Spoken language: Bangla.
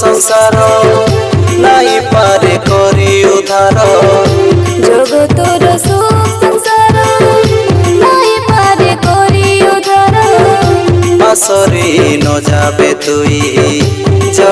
সংসার নাই পারে করি উদ্ধার জগতর সুখ সংসার নাই পারে করি উদ্ধার পাশরি ন যাবে তুই